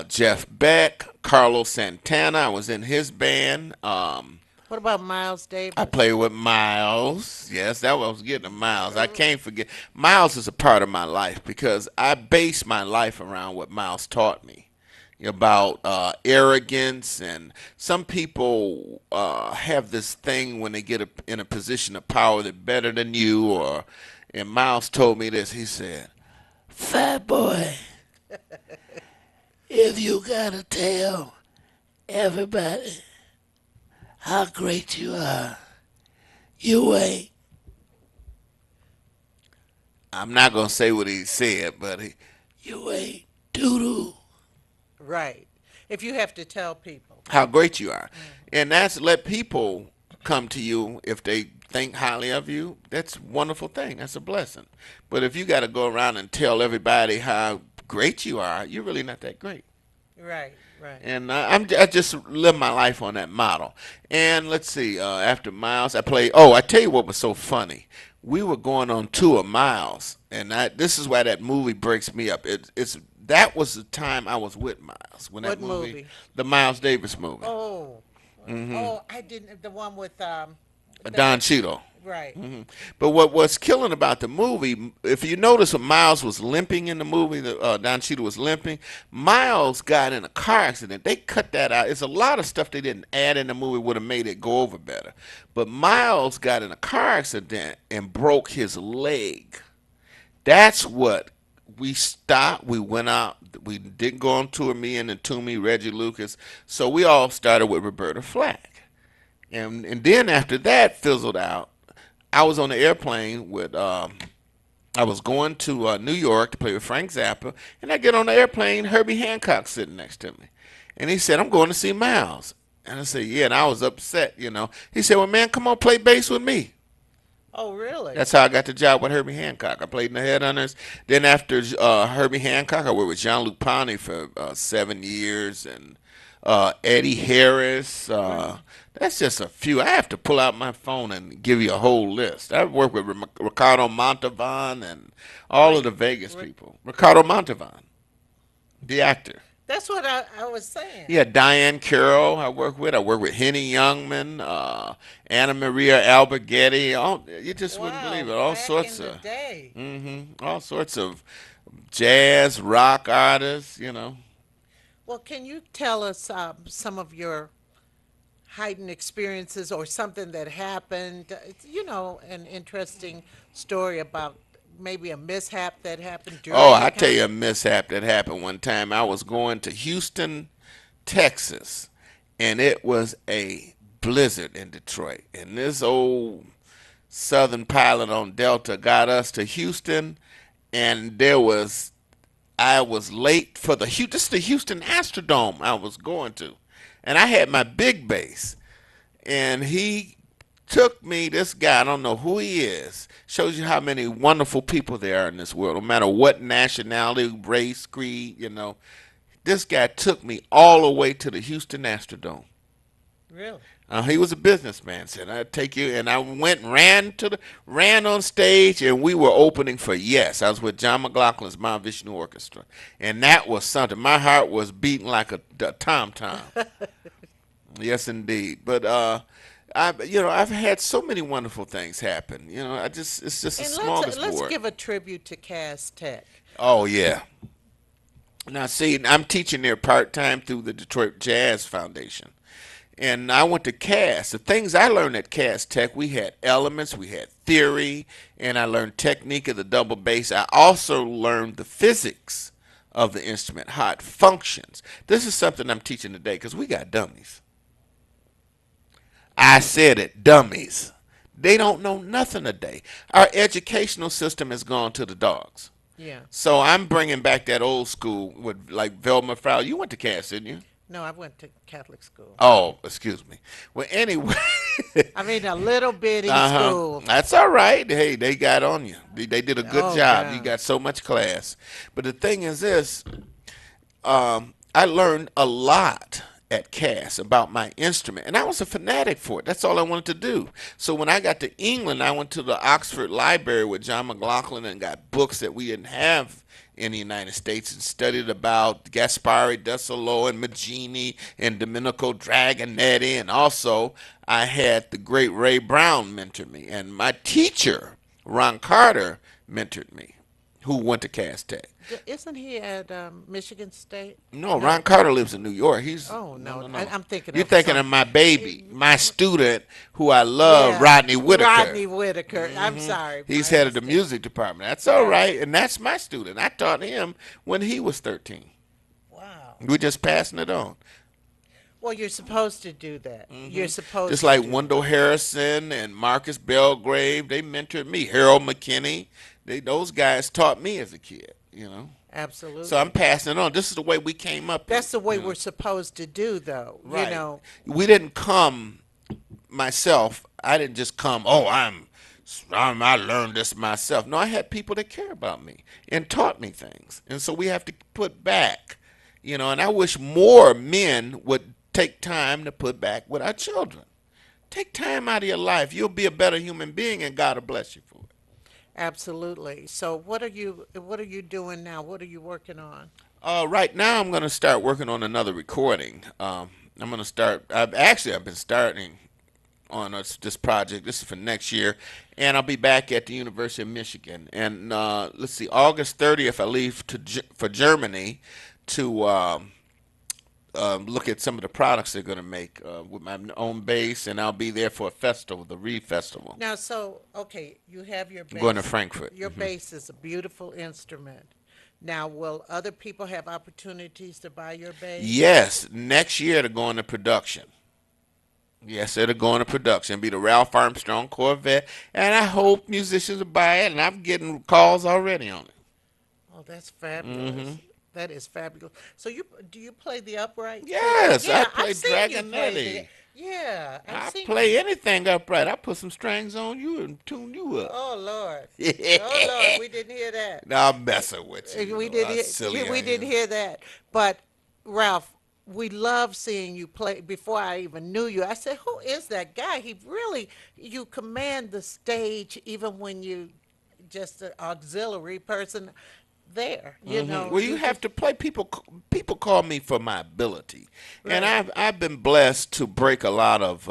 S2: Jeff Beck, Carlos Santana. I was in his band.
S1: What about Miles
S2: I
S1: Davis?
S2: played with Miles. Yes, that was getting to Miles. I can't forget. Miles is a part of my life because I base my life around what Miles taught me about arrogance. And some people have this thing when they get in a position of power, they're better than you. And Miles told me this. He said, "Fat boy, if you gotta tell everybody how great you are, you ain't." I'm not gonna say what he said, but you ain't doo doo.
S1: Right. If you have to tell people.
S2: How great you are, and that's let people come to you if they think highly of you. That's a wonderful thing. That's a blessing. But if you got to go around and tell everybody how great you are, you're really not that great.
S1: Right, right.
S2: And I just live my life on that model. And let's see, after Miles, I played. Oh, I tell you what was so funny. We were going on tour, Miles, and this is why that movie breaks me up. It's that was the time I was with Miles when that
S1: What
S2: movie,
S1: movie?
S2: the Miles Davis movie,
S1: Oh,
S2: hmm
S1: oh, I didn't. The one with the
S2: Don Cheadle.
S1: Right.
S2: But what's killing about the movie, if you notice when Miles was limping in the movie, Don Cheadle was limping, Miles got in a car accident. They cut that out. It's a lot of stuff they didn't add in the movie would have made it go over better. But Miles got in a car accident and broke his leg. That's what we stopped. We went out. We didn't go on tour, me and the Toomey, Reggie Lucas. So we all started with Roberta Flack. And then after that fizzled out, I was on the airplane with I was going to New York to play with Frank Zappa, and I get on the airplane, Herbie Hancock sitting next to me, and he said, "I'm going to see Miles," and I said, "Yeah," and I was upset. He said, "Well, man, come on, play bass with me."
S1: Oh, really?
S2: That's how I got the job with Herbie Hancock. I played in the Headhunters. Then after Herbie Hancock, I worked with Jean-Luc Ponty for 7 years, and Eddie Harris. That's just a few. I have to pull out my phone and give you a whole list. I've worked with Ricardo Montalban and all of
S1: Rick,
S2: the Vegas
S1: Rick,
S2: people. Ricardo Montalban, the actor.
S1: that's what I was saying.
S2: Yeah, Diane Carroll I work with. I work with Henny Youngman, Anna Maria Alberghetti. You just wouldn't
S1: Wow,
S2: believe it. All
S1: back in
S2: sorts
S1: the
S2: of,
S1: day.
S2: all sorts of jazz, rock artists.
S1: Well, can you tell us some of your heightened experiences or something that happened? An interesting story about maybe a mishap that happened
S2: Oh,
S1: during the
S2: I tell you a
S1: concert.
S2: mishap that happened one time. I was going to Houston, Texas, and it was a blizzard in Detroit. And this old Southern pilot on Delta got us to Houston, and I was late for this is the Houston Astrodome I was going to, and I had my big bass, and he took me. This guy, I don't know who he is. Shows you how many wonderful people there are in this world, no matter what nationality, race, creed. This guy took me all the way to the Houston Astrodome.
S1: Really?
S2: He was a businessman. Said, "I'd take you," and I went, ran on stage, and we were opening for Yes. I was with John McLaughlin's Mount Vishnu Orchestra, and that was something. My heart was beating like a tom tom. Yes, indeed. But I've had so many wonderful things happen. It's just a
S1: And let's
S2: smorgasbord.
S1: give a tribute to Cass Tech.
S2: Oh yeah. Now see, I'm teaching there part time through the Detroit Jazz Foundation. And I went to Cass. The things I learned at Cass Tech, we had elements, we had theory, and I learned technique of the double bass. I also learned the physics of the instrument, how it functions. This is something I'm teaching today because we got dummies. I said it, dummies. They don't know nothing today. Our educational system has gone to the dogs.
S1: Yeah.
S2: So I'm bringing back that old school with like Velma Fowler. You went to Cass, didn't you?
S1: No, I went to Catholic school.
S2: Oh, excuse me. Well, anyway,
S1: I mean, a little bitty
S2: uh-huh.
S1: school.
S2: That's all right. Hey, they got on you. They did a good
S1: Oh,
S2: job. You
S1: God.
S2: got so much class. But the thing is this, I learned a lot at Cass about my instrument, and I was a fanatic for it. That's all I wanted to do. So when I got to England, I went to the Oxford Library with John McLaughlin and got books that we didn't have in the United States and studied about Gaspari Desillo and Maggini and Domenico Dragonetti, and also I had the great Ray Brown mentor me, and my teacher Ron Carter mentored me, who went to Cass Tech.
S1: Isn't he at Michigan State?
S2: No,
S1: No.
S2: Ron Carter lives in New York.
S1: Oh
S2: No,
S1: no,
S2: no, no.
S1: I'm thinking
S2: You're
S1: of
S2: thinking of
S1: some.
S2: my baby, my student, who I love,
S1: Yeah,
S2: Rodney Whitaker.
S1: Rodney Whitaker. I'm sorry,
S2: He's
S1: my
S2: head of the
S1: mistake.
S2: music department. That's all
S1: Yeah.
S2: right, and that's my student. I taught him when he was 13.
S1: Wow.
S2: We're just passing it on.
S1: Well, you're supposed to do that. You're supposed
S2: Just
S1: to
S2: like
S1: do that.
S2: Wendell Harrison and Marcus Belgrave, they mentored me. Harold McKinney, those guys taught me as a kid. So I'm
S1: Absolutely.
S2: passing it on. This is the way we came up.
S1: That's the way we're supposed to do, though. You
S2: Right.
S1: know.
S2: We didn't come myself. I didn't just come. Oh, I learned this myself. No, I had people that care about me and taught me things, and so we have to put back. And I wish more men would take time to put back with our children. Take time out of your life. You'll be a better human being, and God will bless you for it.
S1: Absolutely. So what are you doing now? What are you working on?
S2: Right now, I'm going to start working on another recording. I'm going to start. I've been starting on this project. This is for next year, and I'll be back at the University of Michigan. And let's see, August 30th, I leave for Germany to look at some of the products they're going to make with my own base, and I'll be there for a festival, the Reed Festival.
S1: Now, so okay, you have your
S2: I'm going to
S1: bass.
S2: Frankfurt.
S1: Your bass is a beautiful instrument. Now, will other people have opportunities to buy your bass?
S2: Yes, next year to go into production. Yes, it'll go into production. Be the Ralph Armstrong Corvette, and I hope musicians will buy it. And I'm getting calls already on it.
S1: Oh, that's fabulous. That is fabulous. So do you play the upright too?
S2: Yes, I
S1: Yeah,
S2: play
S1: I've seen you play the.
S2: Dragonetti.
S1: Yeah, I've
S2: I
S1: seen
S2: play
S1: you.
S2: anything upright. I put some strings on you and tune you up.
S1: Oh Lord. Oh Lord, we didn't hear that.
S2: Now I'm messing with you. You
S1: We
S2: know how
S1: didn't
S2: silly I
S1: we didn't
S2: am.
S1: hear that. But Ralph, we love seeing you play. Before I even knew you, I said, "Who is that guy?" He really you command the stage even when you just an auxiliary person there. You know,
S2: Well, you
S1: you
S2: have
S1: just
S2: to play. People call me for my ability, and
S1: right.
S2: I've been blessed to break a lot of.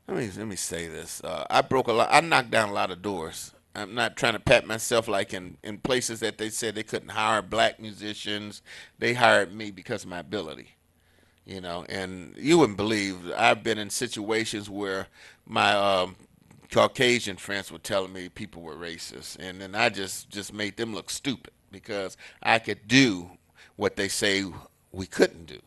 S2: Let me say this. I broke a lot. I knocked down a lot of doors. I'm not trying to pat myself like in places that they said they couldn't hire black musicians. They hired me because of my ability. And you wouldn't believe I've been in situations where my Caucasian friends were telling me people were racist, and then I just made them look stupid because I could do what they say we couldn't do.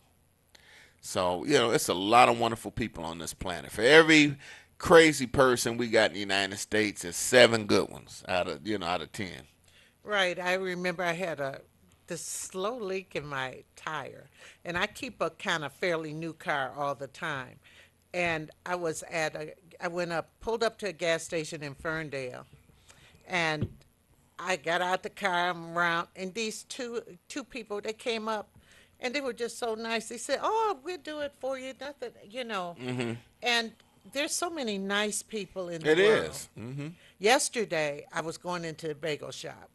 S2: So it's a lot of wonderful people on this planet. For every crazy person we got in the United States, there's 7 good ones out of 10.
S1: Right. I remember I had a this slow leak in my tire, and I keep a kind of fairly new car all the time. And I went up, pulled up to a gas station in Ferndale, and I got out the car, I'm around, and these two people they came up, and they were just so nice. They said, "Oh, we'll do it for you." Nothing. And there's so many nice people in the
S2: It
S1: world.
S2: is.
S1: Yesterday, I was going into a bagel shop.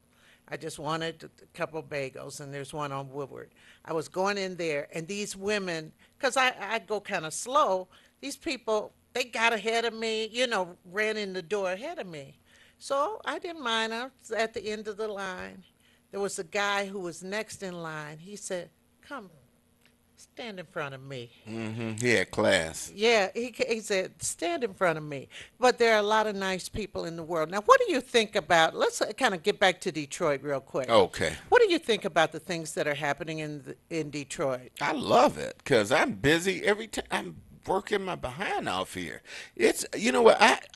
S1: I just wanted a couple bagels, and there's one on Woodward. I was going in there, and these women, because I go kind of slow, these people, they got ahead of me, ran in the door ahead of me. So I didn't mind. I was at the end of the line. There was a guy who was next in line. He said, "Come, stand in front of me."
S2: He had class.
S1: Yeah, he said, "Stand in front of me." But there are a lot of nice people in the world. Now, what do you think about, let's kind of get back to Detroit real quick.
S2: Okay.
S1: What do you think about the things that are happening in Detroit?
S2: I love it because I'm busy every time. I'm working my behind off here. It's what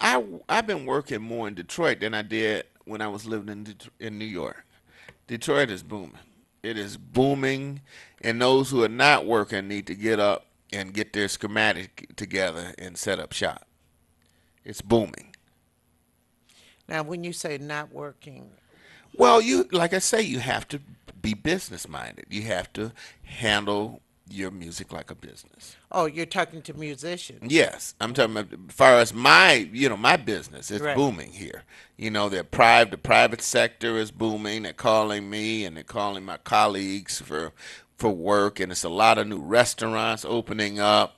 S2: I've been working more in Detroit than I did when I was living in New York. Detroit is booming. It is booming, and those who are not working need to get up and get their schematic together and set up shop. It's booming.
S1: Now, when you say not working,
S2: Well, like I say, you have to be business minded. You have to handle your music like a business.
S1: oh, you're talking to musicians.
S2: Yes, I'm talking about as far as my business. It's
S1: Right.
S2: booming here. The private sector is booming. They're calling me and they're calling my colleagues for work, and it's a lot of new restaurants opening up.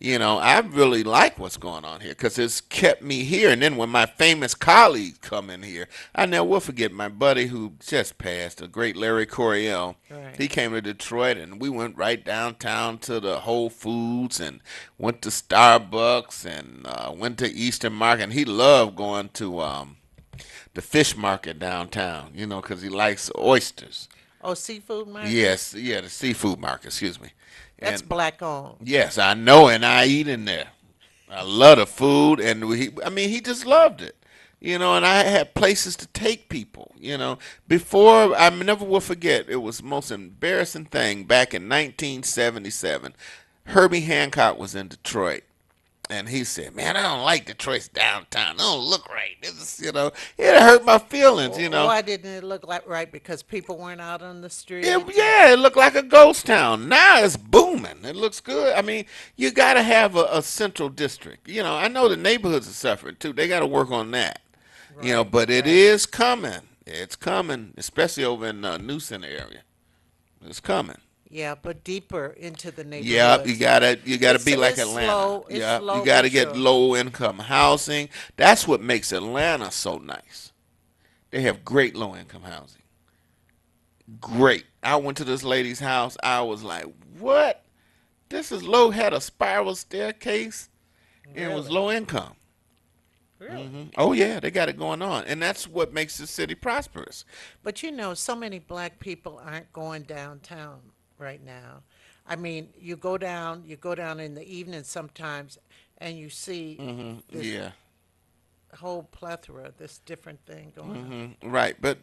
S2: I really like what's going on here because it's kept me here. And then when my famous colleagues come in here, I never will forget my buddy who just passed, the great Larry Coryell.
S1: Right.
S2: He came to Detroit, and we went right downtown to the Whole Foods and went to Starbucks and went to Eastern Market. And he loved going to the fish market downtown, because he likes oysters.
S1: Oh, seafood market?
S2: Yes, yeah, the seafood market, excuse me.
S1: That's
S2: And
S1: black owned.
S2: yes, I know, and I eat in there. I love the food, and he just loved it. And I had places to take people. Before I never will forget, it was the most embarrassing thing back in 1977. Herbie Hancock was in Detroit, and he said, "Man, I don't like Detroit's downtown. It don't look right. It hurt my feelings.
S1: Why didn't it look like right? Because people weren't out on the streets.
S2: Yeah, it looked like a ghost town. Now it's booming. It looks good. I mean, you got to have a central district. I know the neighborhoods are suffering too. They got to work on that.
S1: Right,
S2: But it
S1: right.
S2: is coming. It's coming, especially over in New Center area. It's coming.
S1: Yeah, but deeper into the
S2: Yep, you
S1: neighborhoods.
S2: gotta be like
S1: It's
S2: Atlanta.
S1: slow. It's
S2: Yep, you
S1: slow
S2: gotta
S1: but
S2: get
S1: sure.
S2: low income housing. That's what makes Atlanta so nice. They have great low income housing. Great. I went to this lady's house. I was like, what? This is low, had a spiral staircase, and was
S1: Really,
S2: low income.
S1: really.
S2: Oh yeah, they got it going on, and that's what makes the city prosperous.
S1: But you know, so many black people aren't going downtown right now. I mean, you go down in the evening sometimes, and you see this
S2: Yeah.
S1: whole plethora, this different thing going on.
S2: Right, but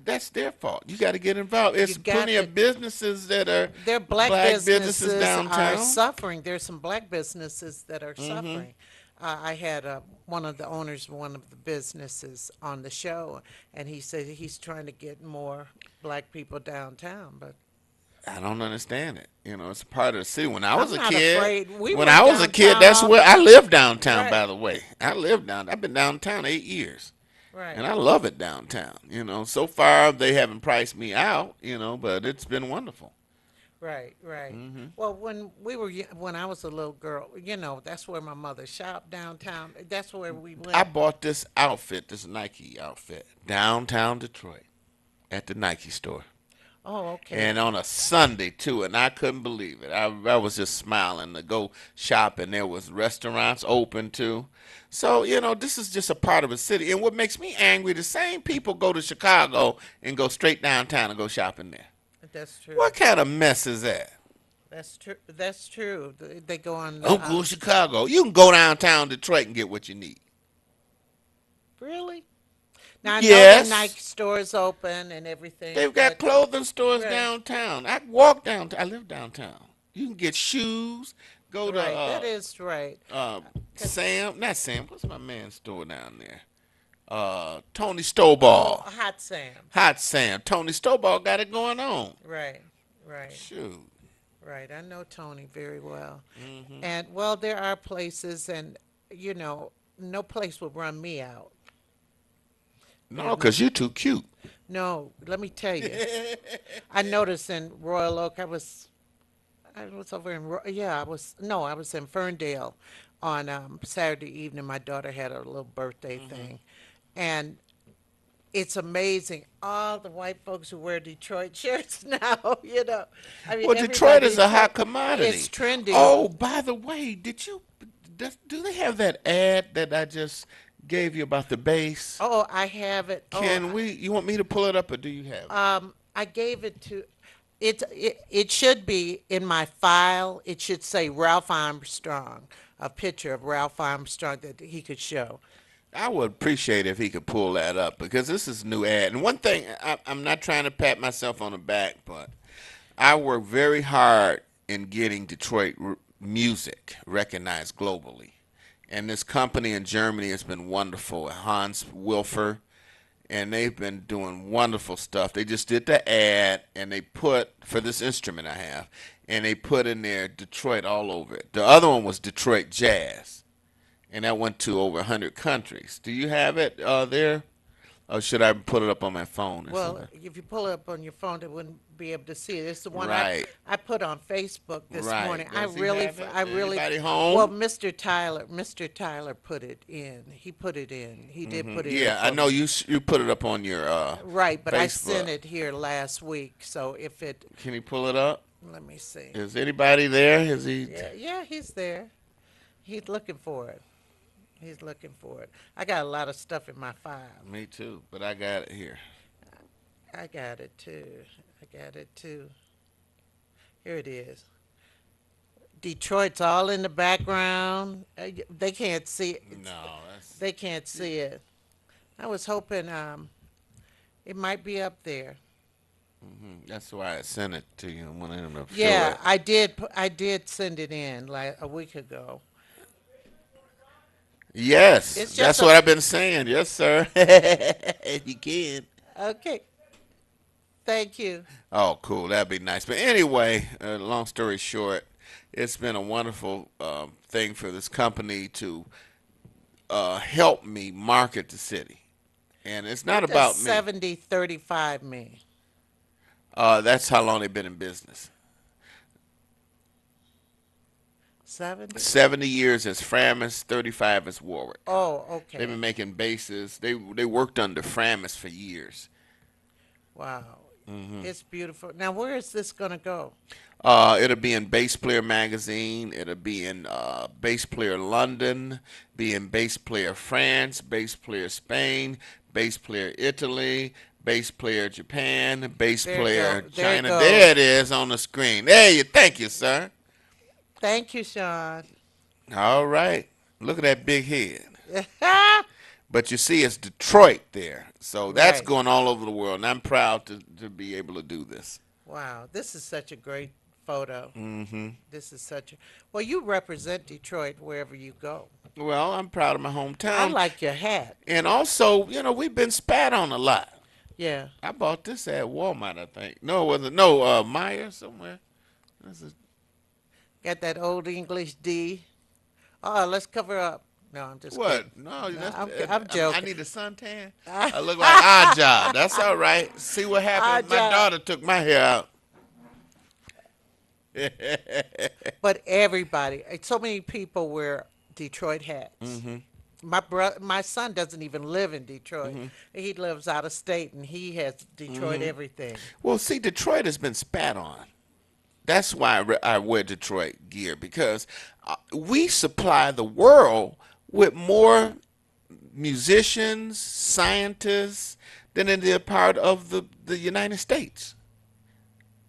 S2: that's their fault. You got to get involved.
S1: You
S2: It's plenty
S1: got to.
S2: of businesses that are
S1: Their black
S2: black businesses
S1: businesses are
S2: downtown.
S1: suffering. There's some black businesses that are suffering. I had one of the owners of one of the businesses on the show, and he said he's trying to get more black people downtown. But
S2: I don't understand it. You know, it's a part of the city.
S1: I'm not afraid. We
S2: When
S1: went
S2: I was a kid,
S1: downtown
S2: that's
S1: all
S2: where
S1: the
S2: I lived downtown.
S1: right,
S2: By the way, I lived down. I've been downtown 8 years, and
S1: right,
S2: I love it downtown. You know, so far they haven't priced me out. You know, but it's been wonderful.
S1: right. Well, when I was a little girl, that's where my mother shopped downtown. That's where we
S2: I
S1: went.
S2: bought this outfit, this Nike outfit, downtown Detroit at the Nike store.
S1: Oh, okay.
S2: And on a Sunday too, and I couldn't believe it. I was just smiling to go shop, and there was restaurants open too. So this is just a part of the city. And what makes me angry, the same people go to Chicago and go straight downtown and go shopping there.
S1: That's true.
S2: What kind of mess is that?
S1: That's true. That's true. They go on the
S2: Don't go to Chicago. You can go downtown Detroit and get what you need.
S1: really. Now I know the
S2: Yes,
S1: Nike stores open and everything,
S2: they've got
S1: but
S2: clothing stores
S1: right,
S2: downtown. I walk downtown. I live downtown. You can get shoes. Go to
S1: right. That is right. Cause
S2: Sam, not Sam. What's my man's store down there? Tony
S1: oh,
S2: Stowball,
S1: Hot Sam's.
S2: Hot Sam. Tony Stowball got it going on.
S1: Right, right,
S2: Shoot.
S1: right. I know Tony very well, and well, there are places, and you know, no place will run me out.
S2: No, cause you're too cute.
S1: No, let me tell you. I noticed in Royal Oak, I was over in yeah, I was no, I was in Ferndale on Saturday evening. My daughter had a little birthday thing, and it's amazing all the white folks who wear Detroit shirts now. I mean
S2: Well, Detroit
S1: everybody
S2: is a hot
S1: it's
S2: commodity.
S1: trendy.
S2: Oh, by the way, do they have that ad that I just gave you about the bass?
S1: Oh, I have it.
S2: You want me to pull it up, or do you have it?
S1: I gave it to. It should be in my file. It should say Ralph Armstrong, a picture of Ralph Armstrong that he could show.
S2: I would appreciate if he could pull that up, because this is a new ad. And one thing, I'm not trying to pat myself on the back, but I work very hard in getting Detroit music recognized globally. And this company in Germany has been wonderful, Hans Wilfer, and they've been doing wonderful stuff. They just did the ad, and they put, for this instrument I have, and they put in there Detroit all over it. The other one was Detroit Jazz, and that went to over 100 countries. Do you have it there? Or should I put it up on my phone or
S1: Well,
S2: something?
S1: if you pull it up on your phone, they wouldn't be able to see it. It's the one
S2: Right,
S1: I put on Facebook this
S2: right.
S1: morning.
S2: Does he have it?
S1: I really,
S2: Anybody
S1: well,
S2: home?
S1: Mr. Tyler put it in. He put it in. He did put it in
S2: Yeah, I
S1: for
S2: know
S1: me.
S2: you put it up on your
S1: Right, but I
S2: Facebook.
S1: sent it here last week. So if it,
S2: Can you pull it up?
S1: let me see.
S2: Is anybody there? Is he?
S1: Yeah, yeah, he's there. He's looking for it. He's looking for it. I got a lot of stuff in my file.
S2: Me too, but I got it here.
S1: I got it too. I got it too. Here it is. Detroit's all in the background. They can't see it.
S2: No, that's
S1: They can't see it. I was hoping it might be up there.
S2: that's why I sent it to you. I wanted him to show
S1: Yeah,
S2: it.
S1: I did. I did send it in like a week ago.
S2: Yes,
S1: It's just
S2: that's
S1: a
S2: what I've been saying. Yes, sir. If you can.
S1: okay. Thank you.
S2: Oh, cool. That'd be nice. But anyway, long story short, it's been a wonderful thing for this company to help me market the city. And it's not
S1: What does
S2: about me.
S1: 70-35 mean?
S2: That's how long they've been in business.
S1: 70?
S2: 70 years as Framus, 35 as Warwick.
S1: Oh,
S2: They've been
S1: okay.
S2: making bases. They worked under Framus for years.
S1: Wow. It's beautiful. Now, where is this going to go?
S2: It'll be in Bass Player Magazine. It'll be in Bass Player London, be in Bass Player France, Bass Player Spain, Bass Player Italy, Bass Player Japan, Bass
S1: There you
S2: Player
S1: go. There it
S2: China. There it
S1: goes.
S2: is on the screen. There you. Thank you, sir.
S1: Thank you, Sean.
S2: All right. Look at that big head. But you see, it's Detroit there. So that's
S1: Right.
S2: going all over the world. And I'm proud to be able to do this.
S1: Wow. This is such a great photo.
S2: Hmm.
S1: This is such a. Well, you represent Detroit wherever you go.
S2: Well, I'm proud of my
S1: I
S2: hometown.
S1: like your hat.
S2: And also, we've been spat on a lot.
S1: Yeah.
S2: I bought this at Walmart, I think. No, it wasn't. No, Meyer somewhere. This is
S1: Got that old English D. Oh, let's cover up. No, I'm just
S2: what?
S1: kidding.
S2: No,
S1: No,
S2: that's.
S1: I'm
S2: I
S1: joking.
S2: need a suntan. I look like odd job. That's all right. See what
S1: Ah,
S2: happened? My
S1: job.
S2: daughter took my hair out.
S1: But everybody, so many people wear Detroit hats.
S2: Hmm.
S1: My son doesn't even live in Detroit. He lives out of state, and he has Detroit everything.
S2: Well, see, Detroit has been spat on. That's why I wear Detroit gear because we supply the world with more musicians, scientists than any other part of the United States,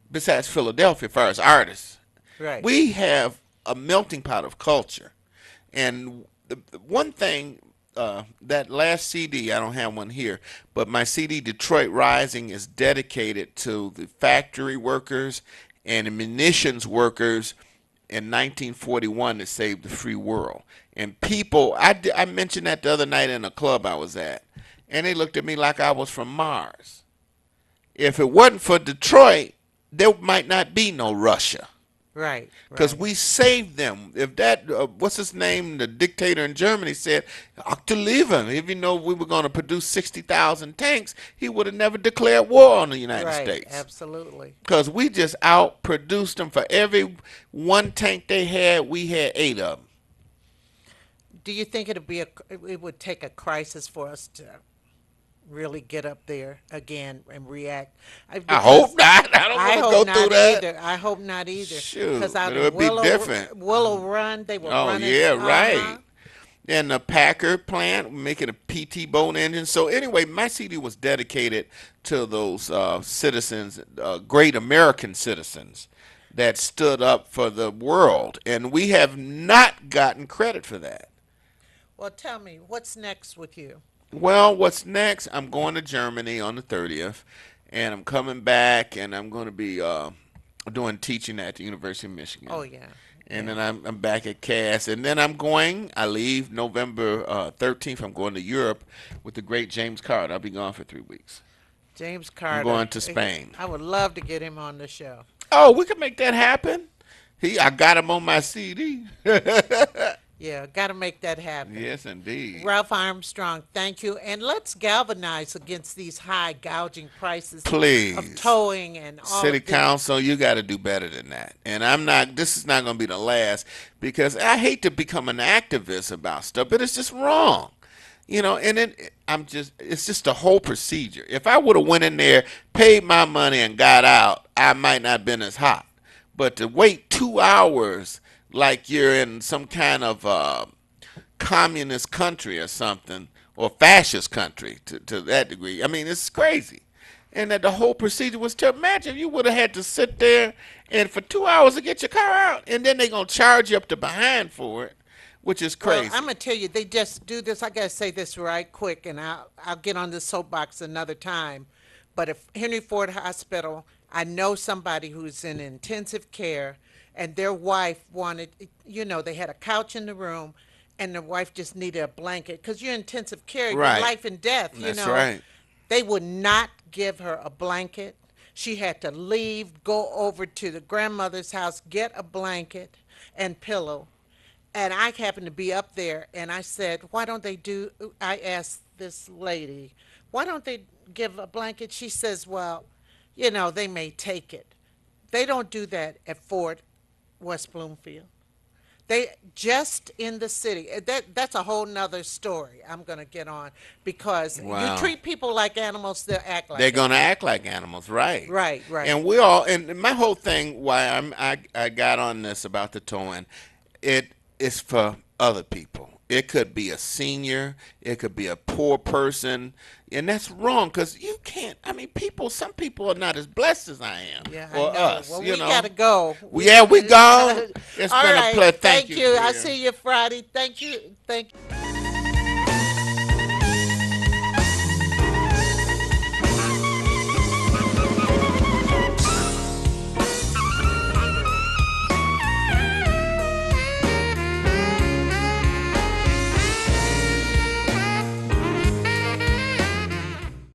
S2: besides Philadelphia, as far as artists.
S1: Right.
S2: We have a melting pot of culture. And the one thing, that last CD, I don't have one here, but my CD, Detroit Rising, is dedicated to the factory workers and the munitions workers in 1941 that saved the free world. And people, I mentioned that the other night in a club I was at, and they looked at me like I was from Mars. If it wasn't for Detroit, there might not be no Russia
S1: Right.
S2: because
S1: Right.
S2: we saved them. If that, what's his name, the dictator in Germany said, to leave him, if you know we were going to produce 60,000 tanks, he would have never declared war on the United
S1: Right.
S2: States.
S1: Absolutely.
S2: Because we just outproduced them. For every one tank they had, we had 8 of them.
S1: Do you think it would take a crisis for us to really get up there again and react?
S2: I hope
S1: Because
S2: not. I don't
S1: I
S2: want to
S1: hope
S2: go through
S1: not
S2: that.
S1: either. I hope not either.
S2: Shoot,
S1: Because out
S2: but it
S1: in
S2: would be different.
S1: Willow Run, they were
S2: Oh,
S1: running.
S2: yeah,
S1: Uh huh.
S2: right. And the Packer plant making a PT boat engine. So anyway, my CD was dedicated to those citizens, great American citizens that stood up for the world, and we have not gotten credit for that.
S1: Well, tell me, what's next with you?
S2: Well, what's next? I'm going to Germany on the 30th, and I'm coming back, and I'm going to be doing teaching at the University of
S1: Oh
S2: Michigan.
S1: yeah,
S2: And
S1: yeah.
S2: then I'm back at Cass, and then I leave November 13th. I'm going to Europe with the great James Carter. I'll be gone for 3 weeks.
S1: James
S2: I'm
S1: Carter.
S2: going to Spain.
S1: I would love to get him on the show.
S2: Oh, we can make that happen. I got him on my CD.
S1: Yeah, got to make that happen.
S2: Yes, indeed.
S1: Ralph Armstrong, thank you. And let's galvanize against these high gouging prices of
S2: Please.
S1: towing and all
S2: City
S1: of this.
S2: Council, you got to do better than that. And this is not going to be the last because I hate to become an activist about stuff, but it's just wrong. And then it's just the whole procedure. If I would have went in there, paid my money and got out, I might not have been as hot. But to wait 2 hours like you're in some kind of communist country or something, or fascist country to that degree, I mean, it's crazy. And that the whole procedure was terrible. Imagine you would have had to sit there and for 2 hours to get your car out, and then they're going to charge you up to behind for it, which is
S1: Well,
S2: crazy.
S1: I'm gonna tell you, they just do this. I gotta say this right quick, and I'll get on this soapbox another time. But if Henry Ford Hospital, I know somebody who's in intensive care, and their wife wanted, they had a couch in the room, and the wife just needed a blanket because you're in intensive care, you're
S2: Right.
S1: life and death.
S2: That's right.
S1: They would not give her a blanket. She had to leave, go over to the grandmother's house, get a blanket and pillow. And I happened to be up there, and I said, why don't they do, I asked this lady, why don't they give a blanket? She says, well, they may take it. They don't do that at Fort West Bloomfield. They just in the city. That's a whole nother story I'm gonna get on because you
S2: Wow.
S1: treat people like animals, they'll act
S2: They're
S1: like
S2: gonna
S1: animals.
S2: act like animals, right?
S1: Right, right.
S2: And we all, and my whole thing, why I got on this about the towing, it is for other people. It could be a senior, it could be a poor person, and that's wrong because you can't. I mean, some people are not as blessed as I am
S1: Yeah, I
S2: or
S1: know.
S2: us.
S1: Well,
S2: You
S1: we
S2: know.
S1: gotta go.
S2: Yeah, we gone. It's
S1: All
S2: been a
S1: right.
S2: pleasure. Thank
S1: Thank
S2: you,
S1: you. I
S2: dear.
S1: see you Friday. Thank you. Thank you.